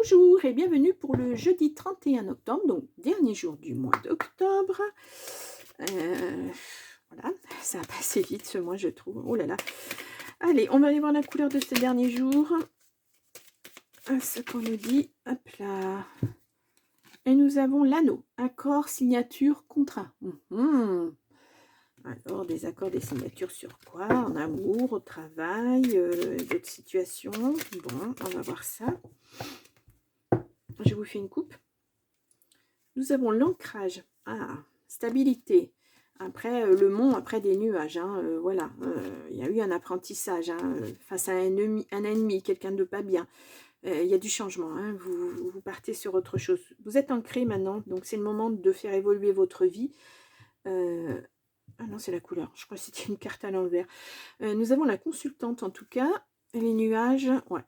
Bonjour et bienvenue pour le jeudi 31 octobre, donc dernier jour du mois d'octobre. Voilà, ça a passé vite ce mois je trouve. Oh là là. Allez, on va aller voir la couleur de ces derniers jours. Ce qu'on nous dit, hop là. Et nous avons l'anneau, accord, signature, contrat. Alors, des accords, des signatures sur quoi? En amour, au travail, d'autres situations. Bon, on va voir ça. Je vous fais une coupe. Nous avons l'ancrage. Stabilité. Après, le mont, après des nuages. Voilà. Il y a eu un apprentissage face à un ennemi, quelqu'un de pas bien. Il y a du changement. Vous partez sur autre chose. Vous êtes ancré maintenant. Donc, c'est le moment de faire évoluer votre vie. Ah non, c'est la couleur. Je crois que c'était une carte à l'envers. Nous avons la consultante, en tout cas. Les nuages, ouais.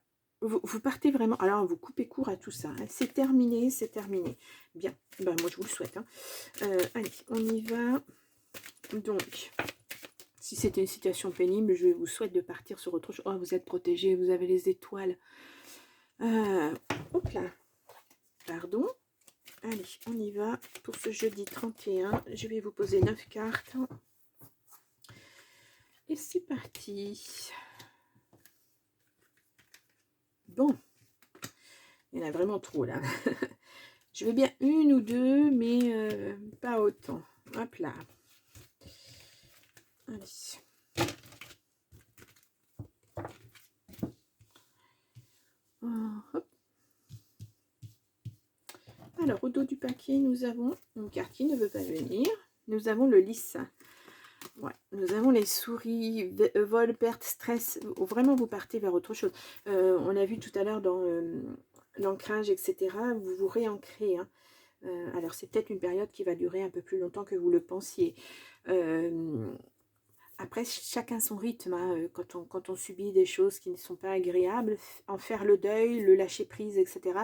Vous partez vraiment... Alors, vous coupez court à tout ça. C'est terminé, c'est terminé. Bien. Ben, moi, je vous le souhaite. Allez, on y va. Donc, si c'était une situation pénible, je vous souhaite de partir sur autre chose. Oh, vous êtes protégé, vous avez les étoiles. Hop là. Pardon. Allez, on y va. Pour ce jeudi 31, je vais vous poser 9 cartes. Et c'est parti. Bon. Il y en a vraiment trop là. Je veux bien une ou deux, mais pas autant. Hop là. Allez. Hop. Alors, au dos du paquet, nous avons une carte qui ne veut pas venir. Nous avons le lys. Ouais. Nous avons les souris, vol, perte, stress. Vraiment, vous partez vers autre chose. On a vu tout à l'heure dans l'ancrage, etc. Vous vous réancrez. Alors, c'est peut-être une période qui va durer un peu plus longtemps que vous le pensiez. Après, chacun son rythme. Quand on subit des choses qui ne sont pas agréables, en faire le deuil, le lâcher prise, etc.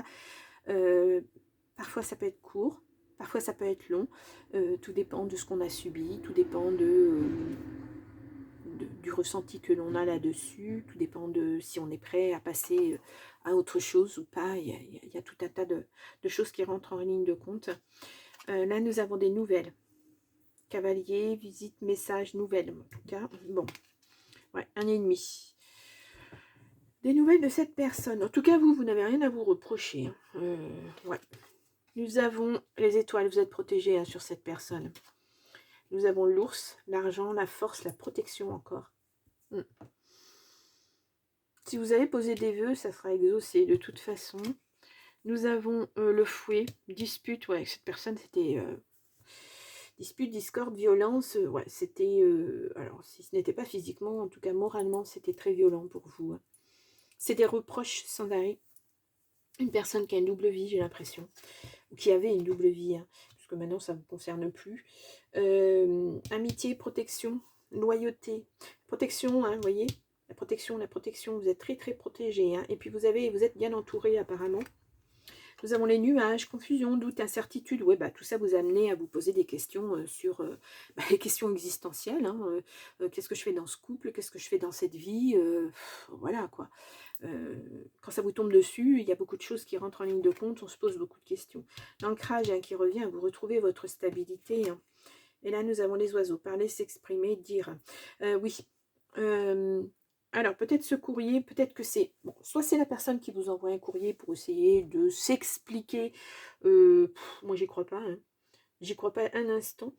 Parfois, ça peut être court. Parfois, ça peut être long. Tout dépend de ce qu'on a subi. Tout dépend du ressenti que l'on a là-dessus. Tout dépend de si on est prêt à passer à autre chose ou pas. Il y a tout un tas de choses qui rentrent en ligne de compte. Là, nous avons des nouvelles. Cavalier, visite, message, nouvelles. En tout cas, bon. Ouais, un ennemi. Des nouvelles de cette personne. En tout cas, vous n'avez rien à vous reprocher. Ouais. Nous avons les étoiles. Vous êtes protégés sur cette personne. Nous avons l'ours, l'argent, la force, la protection encore. Si vous avez posé des vœux, ça sera exaucé de toute façon. Nous avons le fouet, dispute. Ouais, cette personne, c'était... dispute, discorde, violence. Ouais, c'était... alors, si ce n'était pas physiquement, en tout cas moralement, c'était très violent pour vous. C'est des reproches sans arrêt. Une personne qui a une double vie, j'ai l'impression. Ou qui avait une double vie. Parce que maintenant, ça ne vous concerne plus. Amitié, protection, loyauté. Protection, vous voyez, la protection, vous êtes très très protégé. Et puis vous êtes bien entouré apparemment. Nous avons les nuages, confusion, doute, incertitude. Ouais, tout ça vous amenez à vous poser des questions sur les questions existentielles. Qu'est-ce que je fais dans ce couple? Qu'est-ce que je fais dans cette vie? Voilà quoi. Quand ça vous tombe dessus, il y a beaucoup de choses qui rentrent en ligne de compte. On se pose beaucoup de questions. L'ancrage qui revient, vous retrouvez votre stabilité. Et là, nous avons les oiseaux. Parler, s'exprimer, dire. Oui. Alors, peut-être ce courrier, peut-être que c'est... Bon, soit c'est la personne qui vous envoie un courrier pour essayer de s'expliquer. Moi, j'y crois pas. J'y crois pas un instant.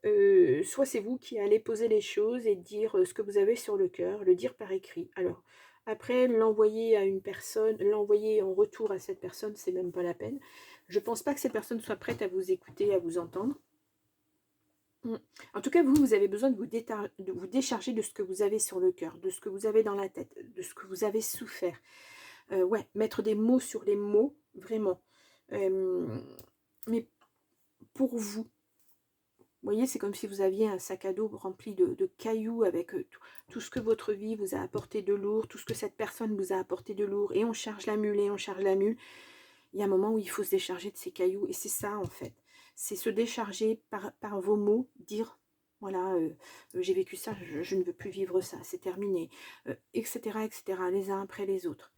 Soit c'est vous qui allez poser les choses et dire ce que vous avez sur le cœur, le dire par écrit. Alors, après, l'envoyer à une personne, l'envoyer en retour à cette personne, c'est même pas la peine. Je pense pas que cette personne soit prête à vous écouter, à vous entendre. En tout cas, vous avez besoin de vous décharger de ce que vous avez sur le cœur, de ce que vous avez dans la tête, de ce que vous avez souffert. Ouais, mettre des mots sur les mots, vraiment. Mais pour vous, voyez, c'est comme si vous aviez un sac à dos rempli de cailloux avec tout ce que votre vie vous a apporté de lourd, tout ce que cette personne vous a apporté de lourd, et on charge la mule, et on charge la mule. Il y a un moment où il faut se décharger de ces cailloux, et c'est ça en fait. C'est se décharger par vos mots, dire, voilà, j'ai vécu ça, je ne veux plus vivre ça, c'est terminé, etc., etc., les uns après les autres.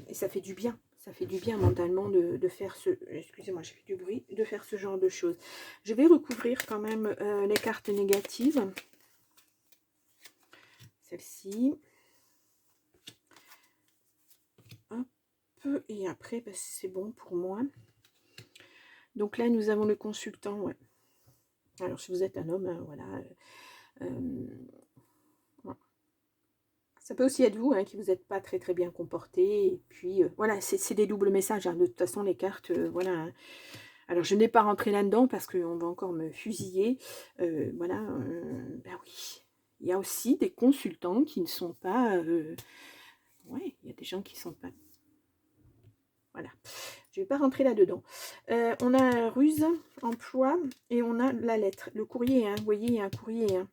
Et ça fait du bien, Ça fait du bien mentalement de faire ce... Excusez-moi, j'ai fait du bruit. De faire ce genre de choses. Je vais recouvrir quand même les cartes négatives. Celle-ci. Hop. Et après, bah, c'est bon pour moi. Donc là, nous avons le consultant. Ouais. Alors, si vous êtes un homme, hein, voilà. Ça peut aussi être vous, hein, qui vous n'êtes pas très très bien comporté. Et puis, voilà, c'est des doubles messages. Hein. De toute façon, les cartes, voilà. Hein. Alors, je n'ai pas rentré là-dedans parce qu'on va encore me fusiller. Voilà, ben oui. Il y a aussi des consultants qui ne sont pas... ouais, il y a des gens qui ne sont pas... Voilà. Je ne vais pas rentrer là-dedans. On a ruse, emploi, et on a la lettre. Le courrier, hein, vous voyez, il y a un courrier, hein.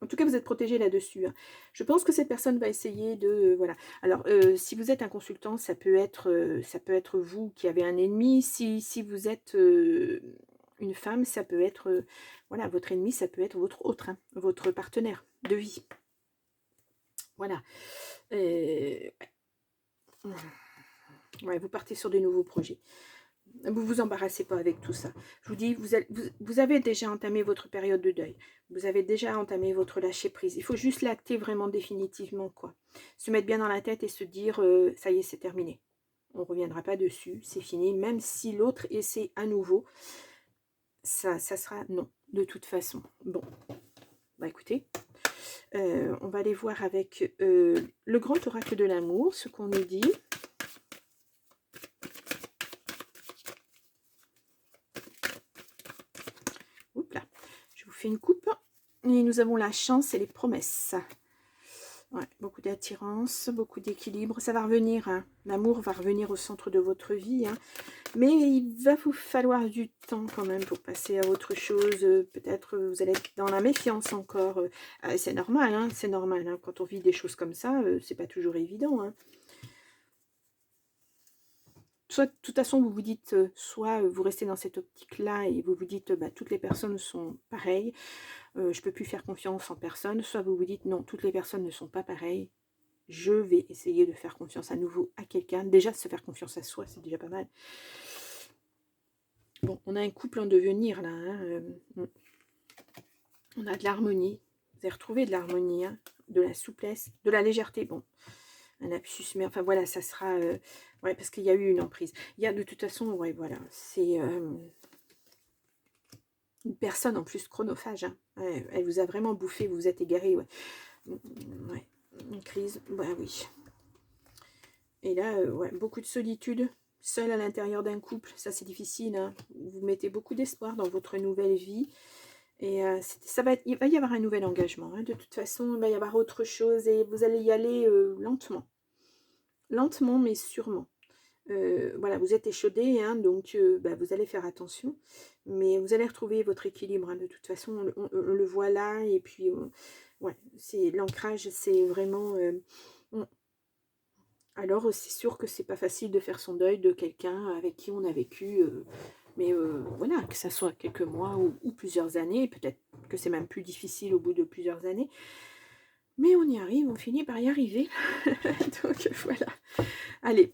En tout cas, vous êtes protégé là-dessus. Hein. Je pense que cette personne va essayer de... voilà. Alors, si vous êtes un consultant, ça peut être vous qui avez un ennemi. Si vous êtes une femme, ça peut être... voilà, votre ennemi, ça peut être votre autre, hein, votre partenaire de vie. Voilà. Ouais, vous partez sur de nouveaux projets. Vous vous embarrassez pas avec tout ça. Je vous dis, vous avez déjà entamé votre période de deuil. Vous avez déjà entamé votre lâcher-prise. Il faut juste l'acter vraiment définitivement, quoi. Se mettre bien dans la tête et se dire, ça y est, c'est terminé. On ne reviendra pas dessus, c'est fini. Même si l'autre essaie à nouveau, ça sera non, de toute façon. Bon, bah écoutez, on va aller voir avec le grand oracle de l'amour, ce qu'on nous dit. Fait une coupe et nous avons la chance et les promesses. Ouais, beaucoup d'attirance, beaucoup d'équilibre, ça va revenir, hein. L'amour va revenir au centre de votre vie, hein. Mais il va vous falloir du temps quand même pour passer à autre chose. Peut-être vous allez être dans la méfiance encore. C'est normal, hein, c'est normal, hein. Quand on vit des choses comme ça, c'est pas toujours évident, hein. Soit, de toute façon, vous vous dites, soit vous restez dans cette optique-là et vous vous dites, bah, toutes les personnes sont pareilles, je ne peux plus faire confiance en personne. Soit vous vous dites, non, toutes les personnes ne sont pas pareilles, je vais essayer de faire confiance à nouveau à quelqu'un. Déjà, se faire confiance à soi, c'est déjà pas mal. Bon, on a un couple en devenir, là. Hein, on a de l'harmonie. Vous avez retrouvé de l'harmonie, hein, de la souplesse, de la légèreté. Bon, un lapsus, mais enfin voilà, ça sera... ouais, parce qu'il y a eu une emprise. Il y a de toute façon, ouais, voilà, c'est une personne en plus chronophage. Hein. Ouais, elle vous a vraiment bouffé, vous vous êtes égaré. Ouais, ouais, une crise, bah oui. Et là, ouais, beaucoup de solitude, seul à l'intérieur d'un couple, ça c'est difficile. Hein. Vous mettez beaucoup d'espoir dans votre nouvelle vie. Et il va y avoir un nouvel engagement. Hein. De toute façon, il va y avoir autre chose et vous allez y aller lentement. Lentement, mais sûrement. Voilà, vous êtes échaudé, hein, donc bah, vous allez faire attention. Mais vous allez retrouver votre équilibre. Hein. De toute façon, on le voit là. Et puis, ouais, l'ancrage, c'est vraiment... alors, c'est sûr que c'est pas facile de faire son deuil de quelqu'un avec qui on a vécu... mais voilà, que ça soit quelques mois ou plusieurs années, peut-être que c'est même plus difficile au bout de plusieurs années. Mais on y arrive, on finit par y arriver. Donc voilà. Allez,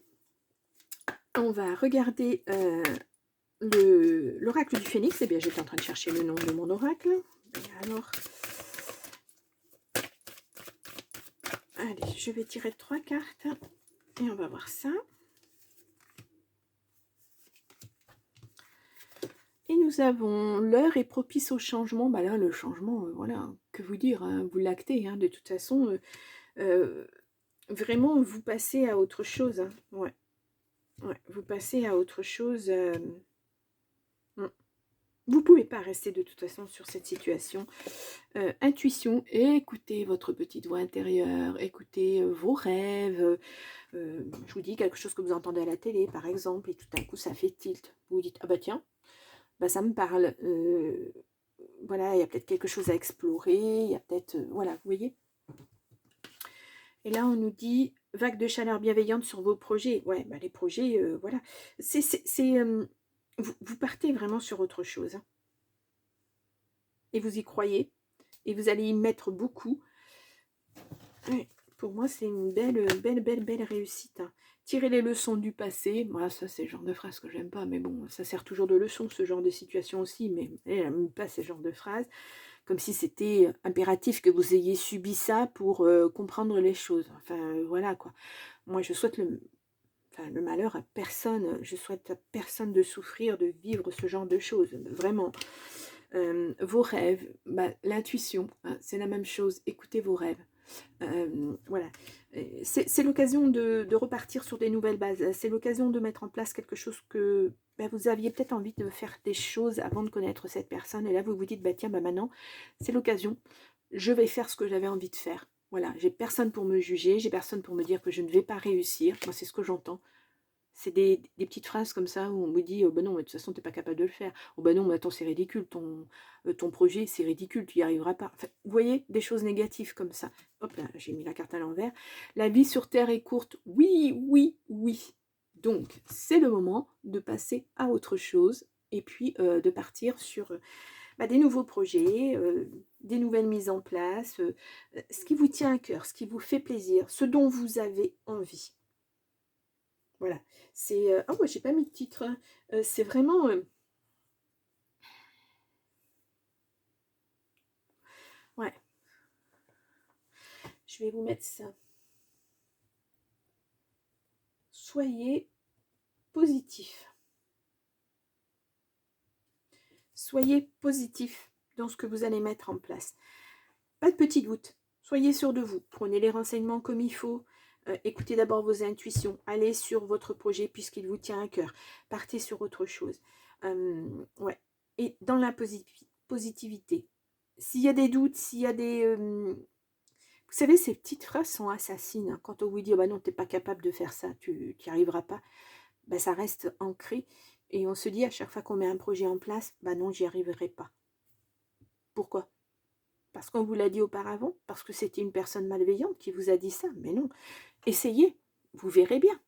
on va regarder l'oracle du phénix. Eh bien, j'étais en train de chercher le nom de mon oracle. Et alors, allez, je vais tirer 3 cartes et on va voir ça. Et nous avons l'heure est propice au changement. Bah là, le changement, voilà, que vous dire, hein, vous l'actez. Hein, de toute façon, vraiment, vous passez à autre chose. Hein, ouais. Ouais, vous passez à autre chose. Vous ne pouvez pas rester de toute façon sur cette situation. Intuition, écoutez votre petite voix intérieure, écoutez vos rêves. Je vous dis quelque chose que vous entendez à la télé, par exemple, et tout d'un coup, ça fait tilt. Vous vous dites, ah bah tiens, bah ça me parle. Voilà, il y a peut-être quelque chose à explorer, il y a peut-être... voilà, vous voyez. Et là, on nous dit, vague de chaleur bienveillante sur vos projets. Ouais, bah les projets, voilà. Vous partez vraiment sur autre chose. Hein. Et vous y croyez. Et vous allez y mettre beaucoup. Ouais, pour moi, c'est une belle réussite. Hein. tirer les leçons du passé. Moi, ça, c'est le genre de phrase que j'aime pas, mais bon, ça sert toujours de leçon, ce genre de situation aussi, mais elle n'aime pas ce genre de phrase, comme si c'était impératif que vous ayez subi ça pour comprendre les choses. Enfin, voilà, quoi. Moi, je souhaite le malheur à personne, je souhaite à personne de souffrir, de vivre ce genre de choses, vraiment. Vos rêves, bah, l'intuition, hein, c'est la même chose, écoutez vos rêves. Voilà, c'est l'occasion de repartir sur des nouvelles bases, c'est l'occasion de mettre en place quelque chose que bah, vous aviez peut-être envie de faire des choses avant de connaître cette personne, et là vous vous dites, bah tiens, bah maintenant, c'est l'occasion, je vais faire ce que j'avais envie de faire. Voilà, j'ai personne pour me juger, j'ai personne pour me dire que je ne vais pas réussir, moi c'est ce que j'entends. C'est des petites phrases comme ça où on me dit: «Oh bah non, mais de toute façon, tu es pas capable de le faire. Oh bah non, mais attends, c'est ridicule, ton projet, c'est ridicule, tu y arriveras pas». Enfin, vous voyez? Des choses négatives comme ça. Hop là, j'ai mis la carte à l'envers. La vie sur terre est courte. Oui, oui, oui. Donc, c'est le moment de passer à autre chose et puis, de partir sur, bah, des nouveaux projets, des nouvelles mises en place, ce qui vous tient à cœur, ce qui vous fait plaisir, ce dont vous avez envie. Voilà, c'est, oh moi j'ai pas mis de titre, hein. C'est vraiment, ouais, je vais vous mettre ça. Soyez positif. Soyez positif dans ce que vous allez mettre en place. Pas de petits doutes, soyez sûr de vous. Prenez les renseignements comme il faut. Écoutez d'abord vos intuitions. Allez sur votre projet puisqu'il vous tient à cœur. Partez sur autre chose. Ouais. Et dans la positivité. S'il y a des doutes, s'il y a des... vous savez, ces petites phrases sont assassines, hein. Quand on vous dit oh bah non, tu n'es pas capable de faire ça, tu n'y arriveras pas, bah, ça reste ancré. Et on se dit à chaque fois qu'on met un projet en place, bah non, j'y arriverai pas. Pourquoi? Parce qu'on vous l'a dit auparavant? Parce que c'était une personne malveillante qui vous a dit ça? Mais non. Essayez, vous verrez bien.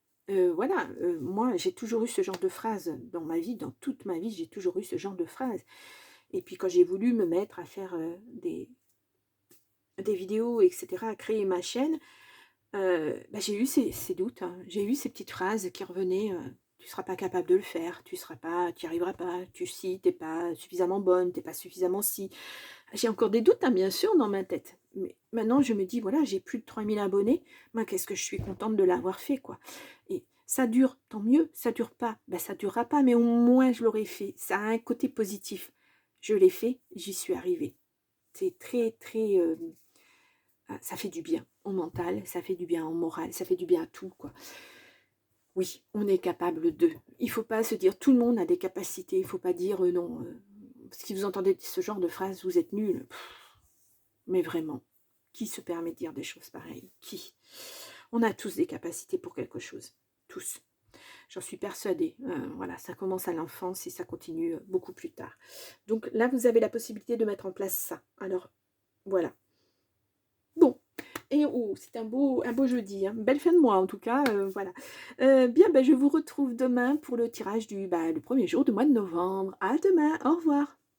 Voilà, moi j'ai toujours eu ce genre de phrase dans ma vie, dans toute ma vie, j'ai toujours eu ce genre de phrase. Et puis quand j'ai voulu me mettre à faire des vidéos, etc., à créer ma chaîne, bah, j'ai eu ces doutes, hein. J'ai eu ces petites phrases qui revenaient, «Tu ne seras pas capable de le faire, tu n'y arriveras pas, tu n'es pas suffisamment bonne, tu n'es pas suffisamment si». J'ai encore des doutes, hein, bien sûr, dans ma tête. Mais maintenant, je me dis: «Voilà, j'ai plus de 3000 abonnés, moi, qu'est-ce que je suis contente de l'avoir fait, quoi». Et ça dure, tant mieux, ça dure pas, bah, ça durera pas, mais au moins je l'aurais fait. Ça a un côté positif. Je l'ai fait, j'y suis arrivée. C'est très, très, ça fait du bien au mental, ça fait du bien au moral, ça fait du bien à tout, quoi. Oui, on est capable de. Il ne faut pas se dire tout le monde a des capacités. Il ne faut pas dire non. Si vous entendez ce genre de phrase, vous êtes nul. Mais vraiment, qui se permet de dire des choses pareilles? Qui? On a tous des capacités pour quelque chose. Tous. J'en suis persuadée. Voilà, ça commence à l'enfance et ça continue beaucoup plus tard. Donc là, vous avez la possibilité de mettre en place ça. Alors, voilà. Bon, et oh, c'est un beau jeudi, hein. Belle fin de mois en tout cas, voilà. Bien, ben, je vous retrouve demain pour le tirage du le premier jour du mois de novembre. À demain, au revoir.